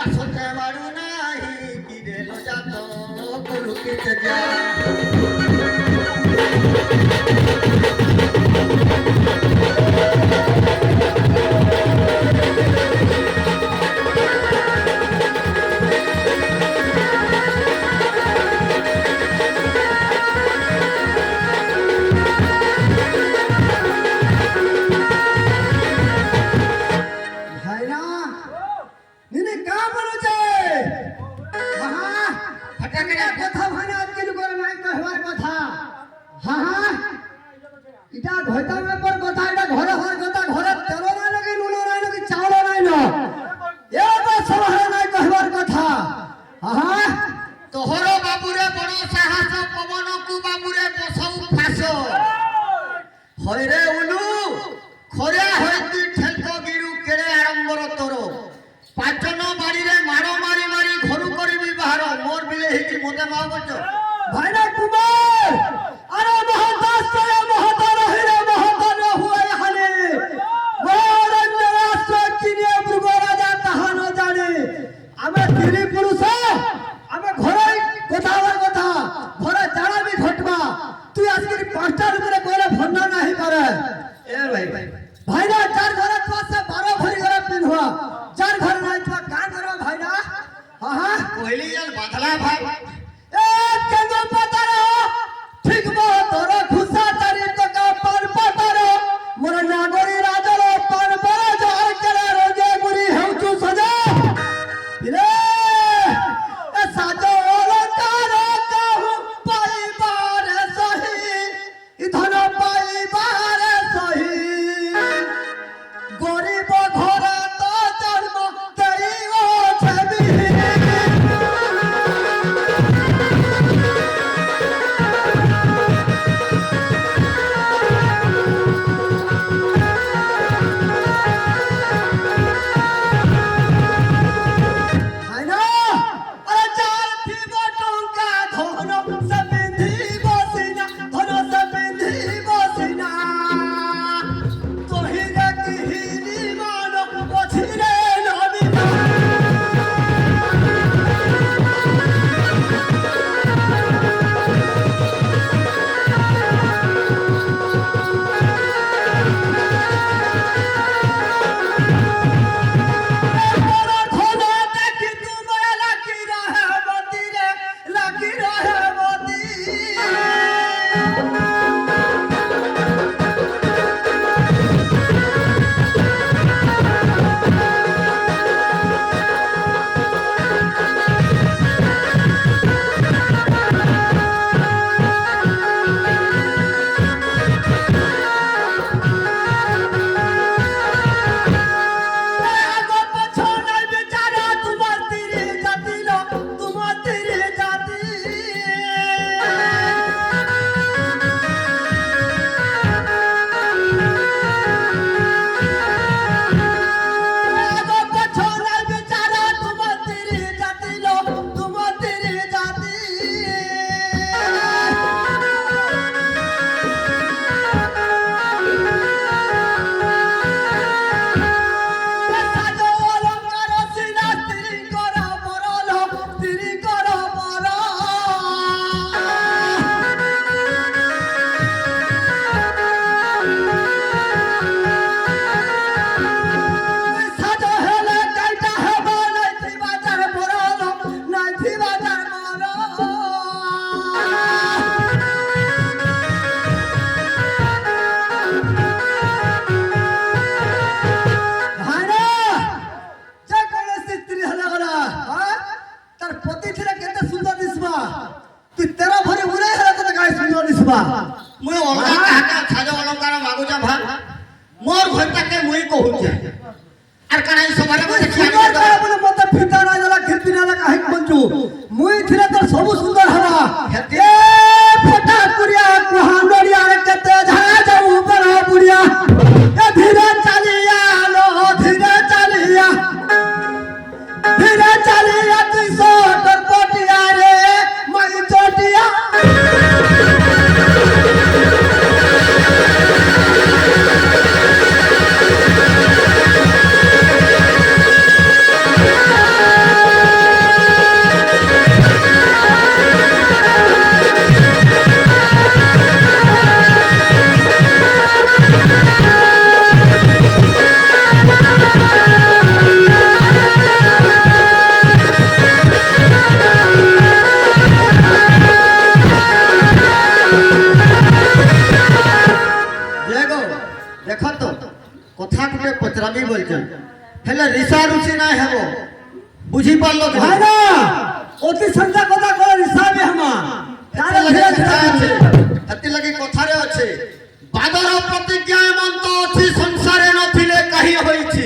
আসতে মারু নাহি কি দেলো যাত করুকিতে যা তোহর বাবুরে বড় সাহস পবনকু বাবুরে বসৌ ফাঁস হইরে উলু খরে হইতি ঠেলক গিরু কেড়ে আড়ম্বর তোর পাঁচজন বাড়িরে মারো মারি মারি ঘরু করিবি বাহার মোর বিলে হিকি মতে মা বলছ ভাইরা কুমার আরে মহাদাস করে মহত রহিরে মহত ন হুয়ে হানে মহারাজ রাষ্ট্র কিনে মৃগ রাজা তাহা ন জানে আমি তিরি পুরুষ আমি ঘরে কথা হওয়ার কথা ঘরে জানাবি ঘটবা তুই আজকে পাঁচটার উপরে কইলে ভন্ডা নাহি পারে এ ভাই ভাইরা যার ঘরে পাশে 12 ভরি ঘরে পিনহুয়া যার ঘরে নাই তো গান করো ভাইরা হ্যাঁ কইলি যার বাদলা ভাই এ কেন পাতারো ঠিক তোর খুসা চারি টাকা পার পাতারো মোর নাগরি রাজর পার বড় যার করে রোজে গুরি হেউচু সজা রে এ সাজো অলঙ্কার কাহু পাইবার সহি ইধন পাইবার সহি গরিব ঘরে তো জন্ম দেইও ছবি মুই অলঙ্কার কাহাকে সাজ অলঙ্কার মাগুছা ভা মোর ঘরটাকে মুই কহুছে আর কানাই সবারে বলে সুন্দর করে বলে মতে ফিতা না জলা খেতি না কাহি বলছু মুই থিলে তোর সবু সুন্দর হবা এ ফটা কুরিয়া কুহা নড়িয়া রে কেতে ঝা যাও বড় বুড়িয়া এ ধীরে চালিয়া লো ধীরে চালিয়া তুই সোটর পটিয়া রে মাই চটিয়া বুঝি পারলো ভাই না অতি সংখ্যা কথা করার হিসাবে হামা তারে ধীরে ধীরে আছে এতে লাগি কথারে আছে বাদর প্রতিজ্ঞা মন্ত ଅଛି সংসারে নথিলে কাহি হইছি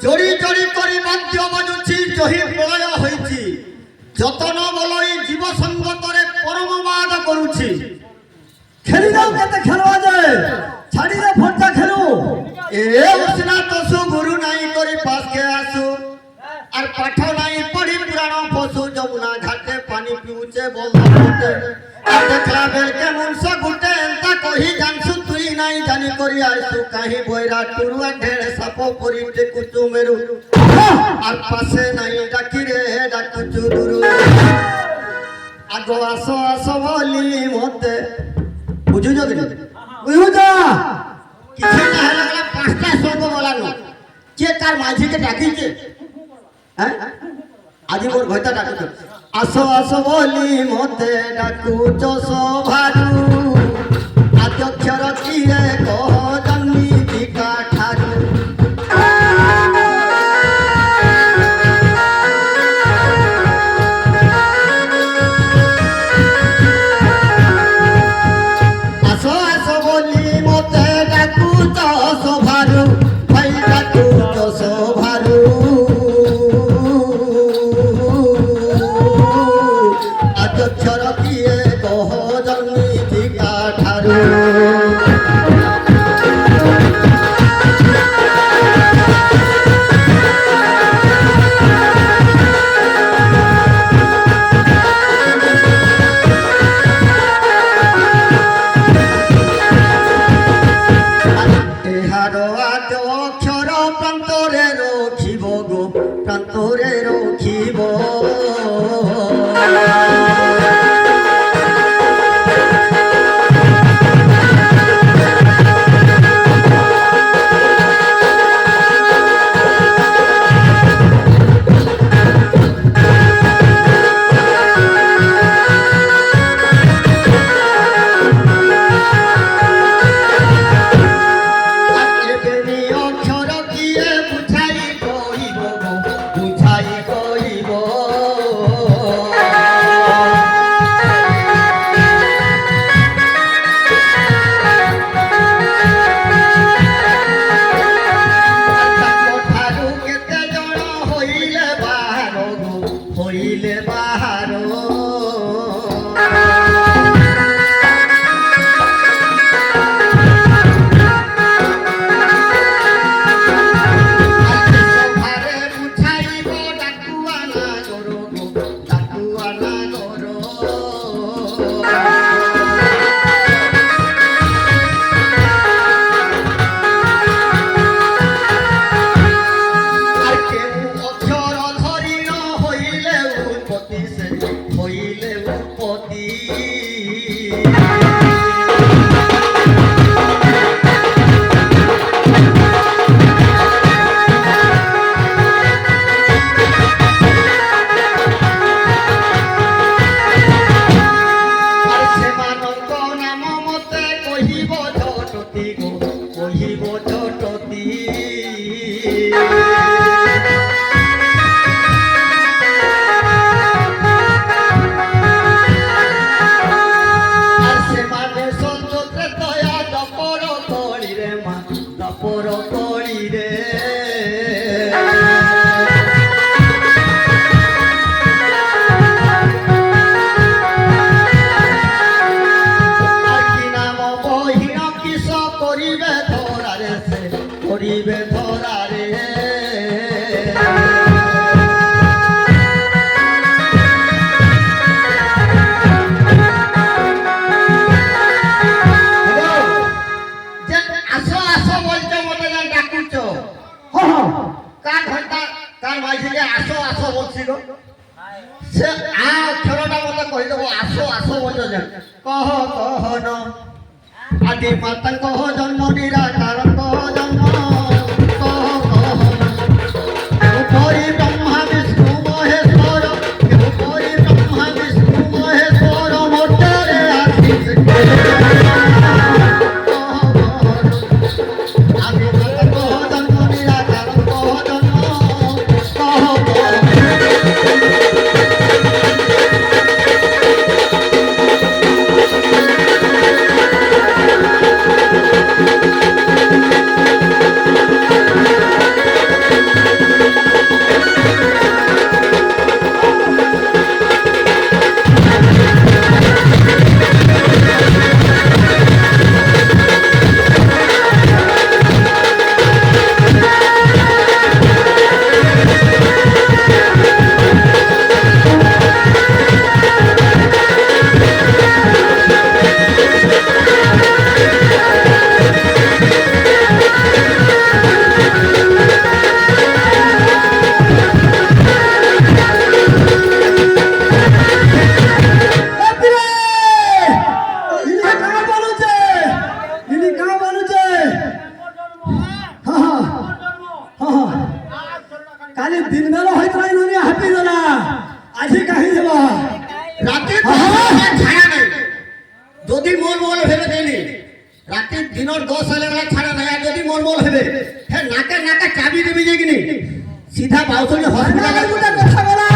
জড়ি জড়ি করি বাদ্য বাজুছি জহি প্রলয় হইছি যতন বলই জীব সঙ্গতরে পরমবাদ করুছি খেলি যাও কেতে খেলবা যায় ছাড়ি দে ফটকা খেলু এ উসনা তসু গুরু নাই করি পাশকে আসু আর পাঠ নাই পড়ি পুরাণ পশু যমুনা ঘাটে পানি পিউছে বলতে আর দেখলা বেল কেমন সে গুটে এন্তা কহি জানছু তুই নাই জানি করি আইসু কাহি বৈরা টুরুয়া ঢেড় সাপ পরিতে কুচু মেরু আর পাশে নাই ডাকি রে ডাকুচু দুরু আগো আসো আসো বলি মতে বুঝুছ কি বুঝা কিছু না হলে গেলে পাঁচটা সঙ্গ বলানো কে কার মাঝিকে ডাকিছে হ্যাঁ আজি মোর ভয়টা ডাকুছ আসো আসো বলি মতে ডাকুছ সভারু আদ্যক্ষর কিরে কহ জন্মি দিকা ঠারু আসো আসো বলি মতে ডাকুছ সভারু ভাই ডাকুছ সভারু আদ্যক্ষর কিয়ে কহ জন্মি দিকা ঠারু এহার আদ্য অক্ষর প্রান্তরে রখিব গো প্রান্তরে রখিব এবেনি অক্ষর কিয়ে বুঝাই কইব গো বুঝাই কইব ঠারু কেতে জন হইলে বাহার গো হইলে বাহার সভারে বুঝাইব ডাকুয়ানা গরো গো ডাকুয়ানা গরো আর কেউ অক্ষর ধরি ন হইলে উৎপত্তি সে হইলে উৎপত্তি আর সেমানঙ্ক নাম মতে কহিব ঝটতি গো কহিব ঝটতি আর সেমানে সন্তোষে দয়া দপর কলি রে মা দপর কলি রে আর কি নাম বহিন কিস করিবে ধরারে সে করিবে ধরারে যে আসো আসো বলছো মতে যেন ডাকুছ হ্যাঁ কার ঘন্টা কার মাঝিকে আসো আসো বলছিল সে আ অক্ষরটা মতে কহিদেব আসো আসো বলছো যেন কহ কহ ন আদি মাতা কহ জন্ম নিরাকার কহ জন্ম কহ কহ উপরি ব্রহ্মা বিষ্ণু মহেশ্বর উপরি ব্রহ্মা বিষ্ণু মহেশ্বর মোটরে আসিস আদি মাতা কহ জন্ম নিরাকার কহ জন্ম কালি দিন বেলা হইতলাই ননি হাপি দেলা আজি কাহি দেব রাতে হ্যাঁ। ছাড়া নাই যদি মন মন ভেবে দেনি রাতে দিনর 10 সালের ছাড়া নাই আর যদি মন মন ভেবে হে নাকে নাকে চাবি দেবি যে কিনি সিধা বাউসলি হসপিটালে গুটা কথা বলা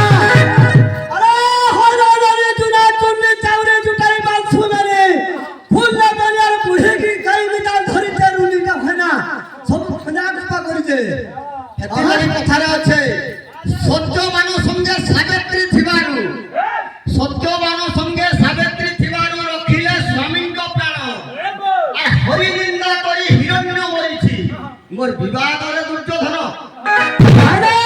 আরে হইরা ননি চুনা চুন্নি চাউরে জুটাই বালছু মেরে ফুল না মেরে আর বুড়ে কি কাই বিটা ধরিতে রুলিটা হয় না সব খনা খপা করিছে হেতিলারি কথারে আছে সত্যবান সঙ্গে সাবিত্রী থিবারু সত্যবান সঙ্গে সাবিত্রী থিবারু রখিলে স্বামীঙ্ক প্রাণ আর হরি নিন্দা করি হিরণ্য মরিছি মোর বিবাদরে দুর্যোধন আরে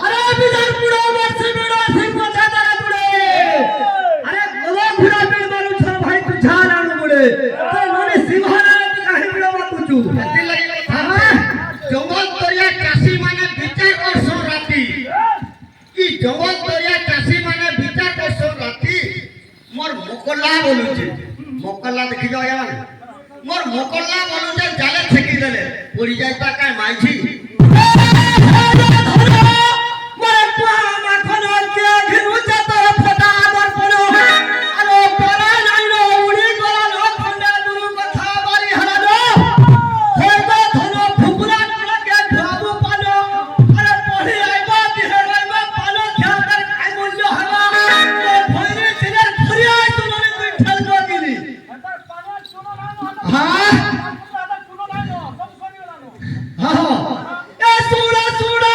আরে বিদার পুরো মারছে বেড়া সিং কথা তারা পুরে আরে গোলা ঘুরা বেড় মারু ছ ভাই তু ঝাল আনু মুড়ে তো ননি সিংহরা কাহি বিড়া মাতুচু হেতিলারি কথা জঙ্গল তরিয়া চাষী মানে বিচার করছন রাতি কি জঙ্গল তরিয়া চাষী মানে বিচার করছন রাতি মোর মোকল্লা বলুছে মোকল্লা দেখি যাও ইয়ার মোর মোকল্লা বলুছে জালে ছেকি দেলে পড়ি যায় তা কায় মাইছি মরে পুয়া মাখন কে ঘিনু চাতর ফটা আমার পড়ো আলো পরা নাইলো উড়ি গলা ন খন্ডা দুরু কথা বাড়ি হারানো হইবা ধন ফুকুলা কে বাবু পানো আরে পড়ি আইবা দিহে আইবা পানো খেয়ার খাই মূল্য হবা ভইরে ছিলের ফরিয়া তুলনি তুই ঠেল গিলি হ্যাঁ হ্যাঁ এ সুড়া সুড়া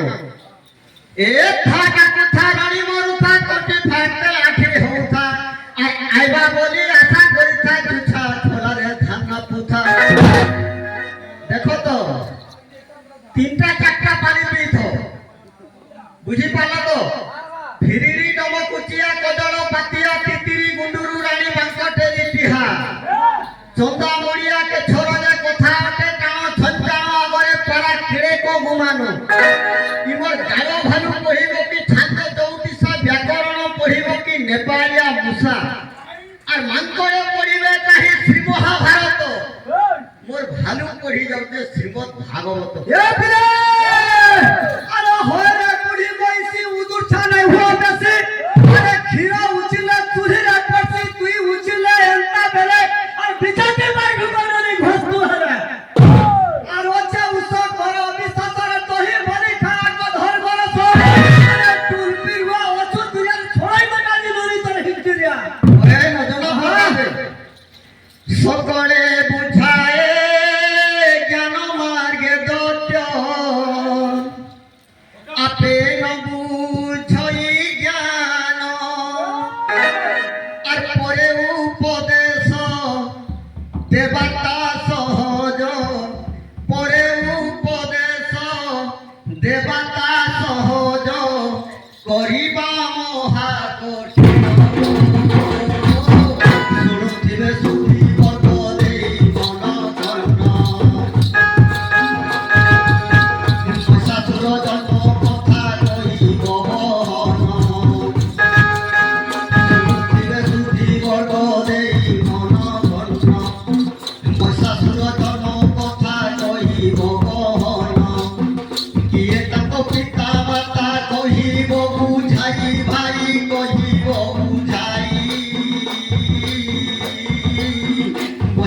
ए था कथा रानी मरुथा कोटी फाटते लाठी होता आइबा बोली आशा करिथा तुछा खोला रे धान पुथा देखो तो तीनटा चारटा पानी पीथो बुझी पाला तो फिरिरी डमकुचिया कदड़ पातिया तितिरी गुंडुरु रानी बांकटेरी टिहा चंदा मुड़िया के छोरा जे कथा अटे कानो छंचानो आगरे परा खिड़े को गुमानो इमर गायो भालू पढ़िबो कि छांद चौतीसा व्याकरण पढ़िबो कि नेपालिया मुसा আর মানকরে পড়িবে কাহি শ্রী মহাভারত মোর ভালু পড়ি যাচ্ছে শ্রীমদ ভাগবত এ ফিরে আরে হরে কুড়ি বইসি উদুর ছানাই হতাছে আরে ক্ষীরা উচিলে চুরিরা পড়ছি তুই উচিলে এন্তা বেলে আর বিচারতে পাই ঢুকানোনি ঘস্তু হরে আর ওচে উসব ঘর অবিশ্বাসরে তহি ভরি খাড়া কো ধর ঘর সরে আরে টুলপির ওয়া অচুর দুরিয়া ছড়াই বানালি নরি তোর হিজরিয়া ওরে নজনা হবে সকলে বুঝায়ে জ্ঞান মার্গে দত্ত আপে নবুঝই জ্ঞান আর পরে উপদেশ দেবতা সহজ পরে উপদেশ দেবতা সহজ করিবা মহাকঠিন শুনুথিবে সুধি বর্গ দেই মন কর্ণ শাশুর জন্ম কথা কহিব শুনুথিবে সুধি বর্গ দেই মন কর্ণ শাশুর জন্ম কথা কহিব কিয়ে তাক পিতা মাতা কহিব বুঝাই ভাই কহিব বুঝাই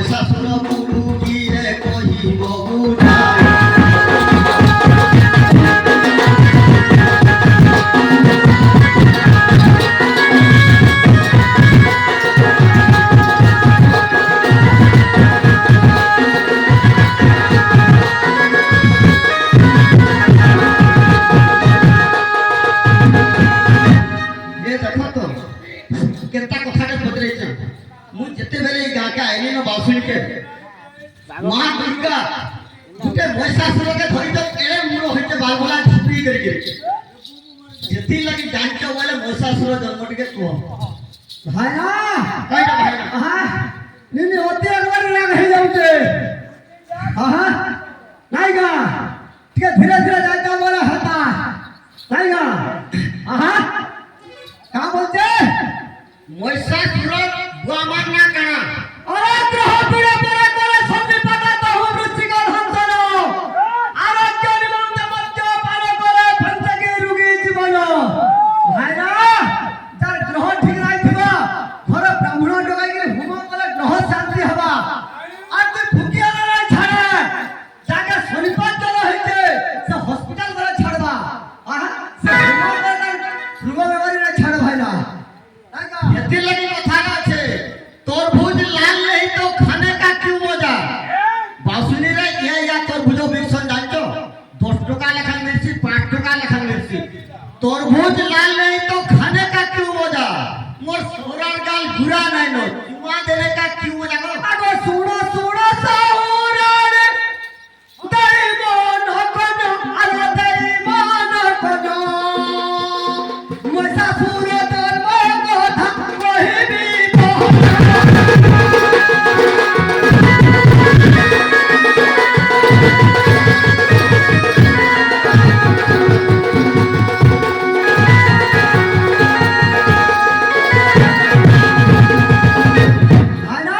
শাশুর পুরু কিয়ে কহিব বুঝাই ये देखो तो केता कथाटे बदलैछ मु जते बेले ई गाके आइली न बासुरी के मां दुर्गा गुटे महिषासुर के धरि तो एले मूल होइते बालबला छुपी करके जति लगी जांच वाले महिषासुर जन्म टिके को ভাই না कइटा भाई আহা নিনি অতি একবার রাগ হয়ে যাচ্ছে আহা নাইগা ঠিক ধীরে ধীরে যাইতা বলে হতা নাইগা আহা কা বলছে महिषासुर बुआ मारना काना আরে গ্রহ পিড়ে পরে করে সন্ধি পাতা তো রুচিকা ধনসন আরোগ্য নিমন্ত্রণ মঞ্চ পার করে ফন্তকে রোগী জীবন ভাই না যার গ্রহ ঠিক নাই থিবা ঘর ব্রাহ্মণ ডগাই করে হোম কলে গ্রহ শান্তি হবা আর তুই ফুকিয়া না ছাড়ে যাকে শনিবার চল হইছে সে হসপিটাল করে ছাড়বা আহা সে হোম করে রোগ বেমারি না ছাড় ভাই না নাইগা जति लगी कथा আছে तरबूज लाल नहीं तो खाने का क्यों मजा बासुनी रे या तरबूज बिकसन जानছো 10 টাকা লেখা মির্চি 5 টাকা লেখা মির্চি तरबूज लाल नहीं तो खाने का क्यों मजा मोर सोरार गाल घुरा नहीं नो चुमा देने का क्यों मजा गो আগো শুনো শুনো সাউরারে দেই মন কোন আরে দেই মন কোন মইসা সুরে ধর্ম কথা কহিবি আনা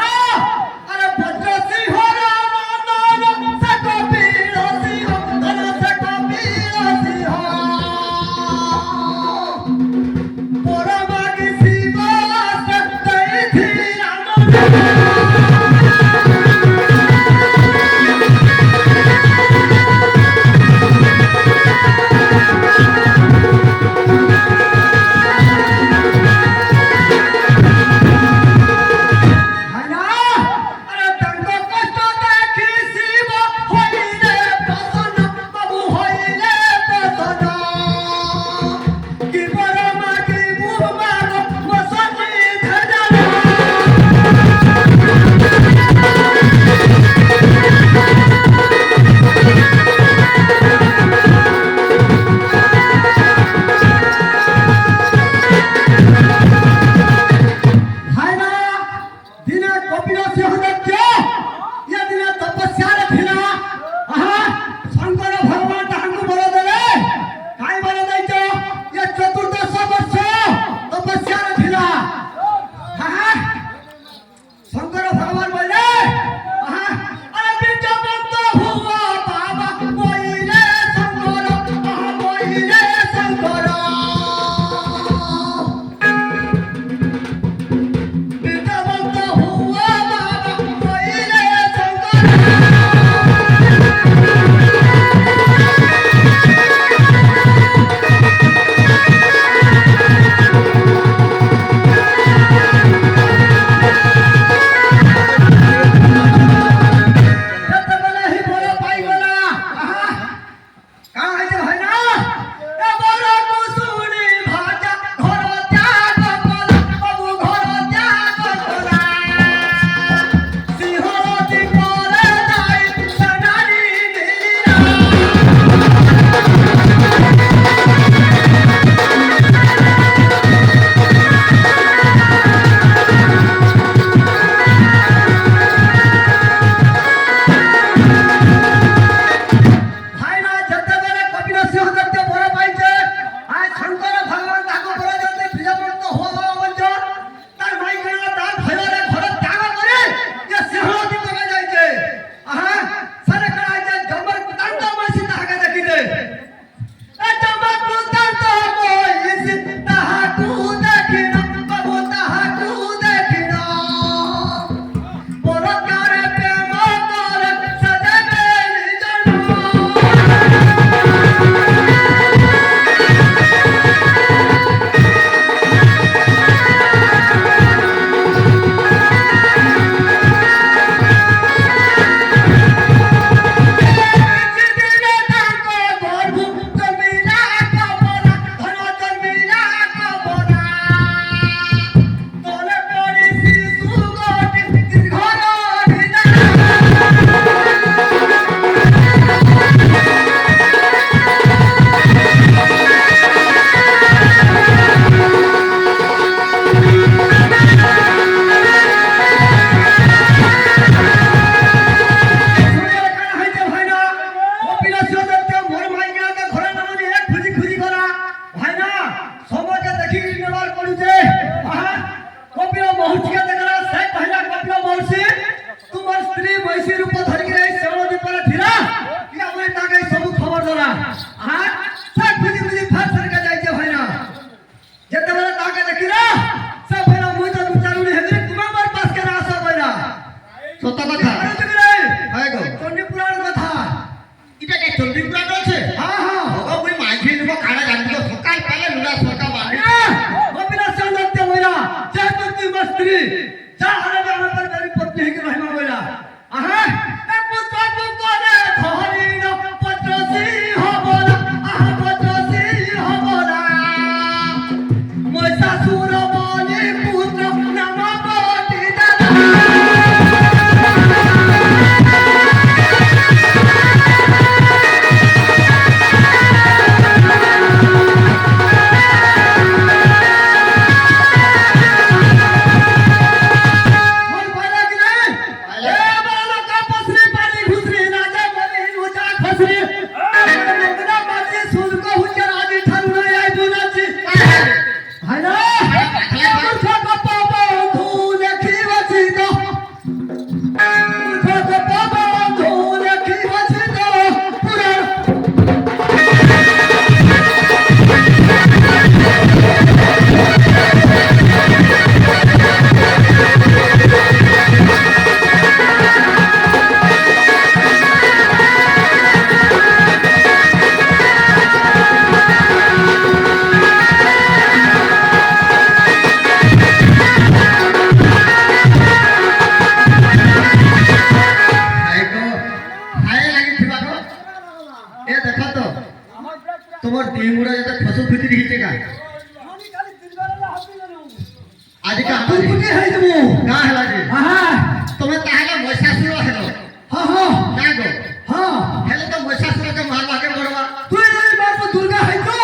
ମୁଡ଼ା ଯେତେ ଖସୁ ଭିତରି ହେଇଛେ କା ଆଜି କା ତୁ କୁଟି ହେଇଯିବୁ କାଁ ହେଲା ଯେ ଆହା ତମେ ତାହେଲେ ମହିଷାସୁର ହେଲ ହଁ ହଁ ନା ଗো ହଁ ହେଲେ ତ ମହିଷାସୁରକେ ମାରବାକେ ପଡ଼ବା তুই এই বাপ দুর্গা হইতো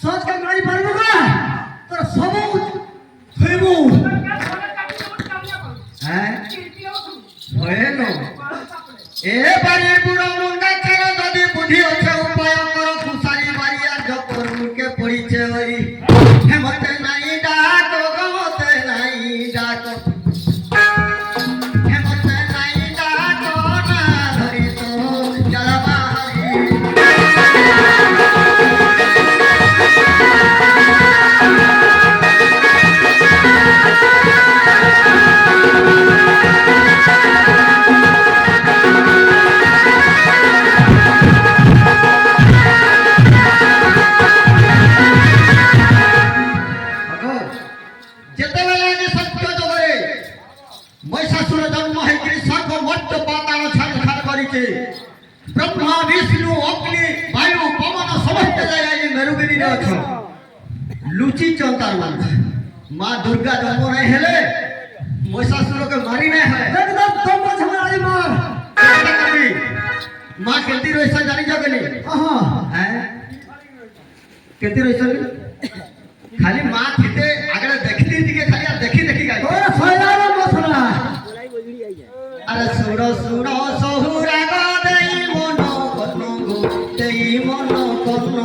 সজকে মারি পারবো না তোর সবু থইবু হ্যাঁ হয়েন এ বাড়ি বুড়ো মুন্ডা ছেড়ে যদি বুদ্ধি আছে উপায় কর খুশারি বাড়িয়া জপর মুখে পড়িছে ওই হেমতে নাই ডাক গমতে নাই ডাক হেমতে নাই ডাক না ধরি তো জলবাহারি যেতেবেলে আগে সত্য জগরে মহিষাসুর জন্ম হয়েছে সর্বমত্ত পাতাল ছাড় করিছে ব্রহ্মা বিষ্ণু অগ্নি বায়ু পবন সমস্ত জায়গায় মেরুগিরি অছ লুচি চন্তার মানুষ মা দুর্গা জন্ম নাই হেলে মহিষাসুরকে মারি নাই হয় একদম তোমরা ঝগড়া আই মার মা কেতি রইছে জানিছ কেনি আহা হ্যাঁ কেতি রইছে খালি মা থিতে আগলে দেখি দিকে খালি আর দেখি দেখি গাই তোর ছয়লার মছলা আরে সুর সুর সহুরা গো দেই মন কর্ণ গো দেই মন কর্ণ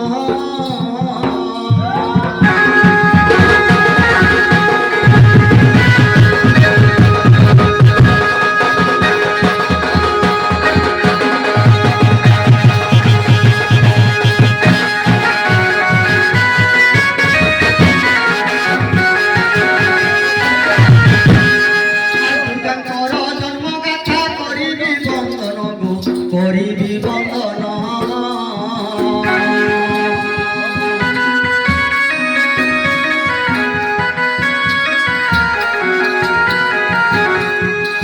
করিবি বন্দন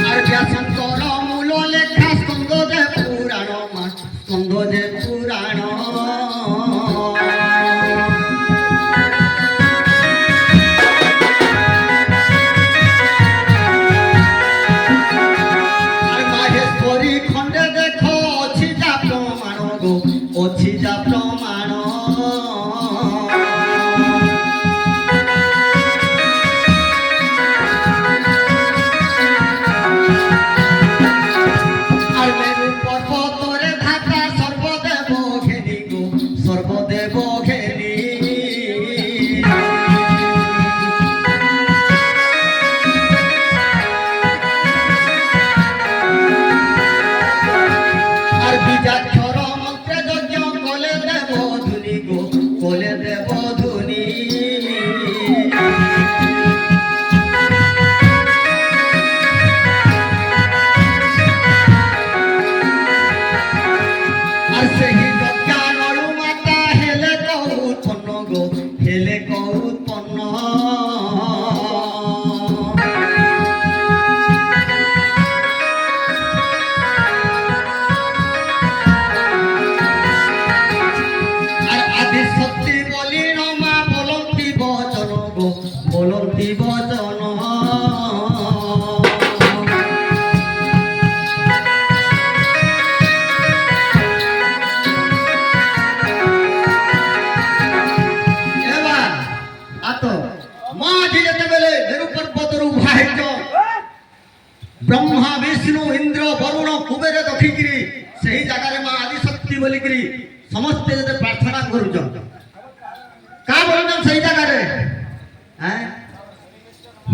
আর ব্যাসঙ্কর মূল লেখা স্কন্দদেব পুরাণ স্কন্দদেব পুরাণ আর মাহেশ্বরী খণ্ডে দেখ অছি যা প্রমাণ গো অছি যা প্রমাণ আর মেরু পর্বতরে ধাতা সর্বদেব ঘেনি গো সর্বদেব ঘেনি আর বিজাক্ষর মন্ত্রে যজ্ঞ কলে দেব ধুনি গো কলে দেব ধুনি আর সেই যজ্ঞা নড়ু মাতা হেলে কৌ উৎপন্ন গো হেলে কৌ উৎপন্ন আর আদি সত্যি বলি মা বলন্তি বচন গো বলন্তি বচন এবার আত মা যে যেতেবেলে মেরু পর্বতর উভা হইছ ব্রহ্মা বিষ্ণু ইন্দ্র বরুণ কুবের দখিকিরি সেই জায়গায় মা আদি শক্তি বলিকিরি ସମସ୍ତେ ଯେତେ ପ୍ରାର୍ଥନା କରୁଛନ୍ କା ବୋଲୁଛନ୍ ସେଇ ଜାଗାରେ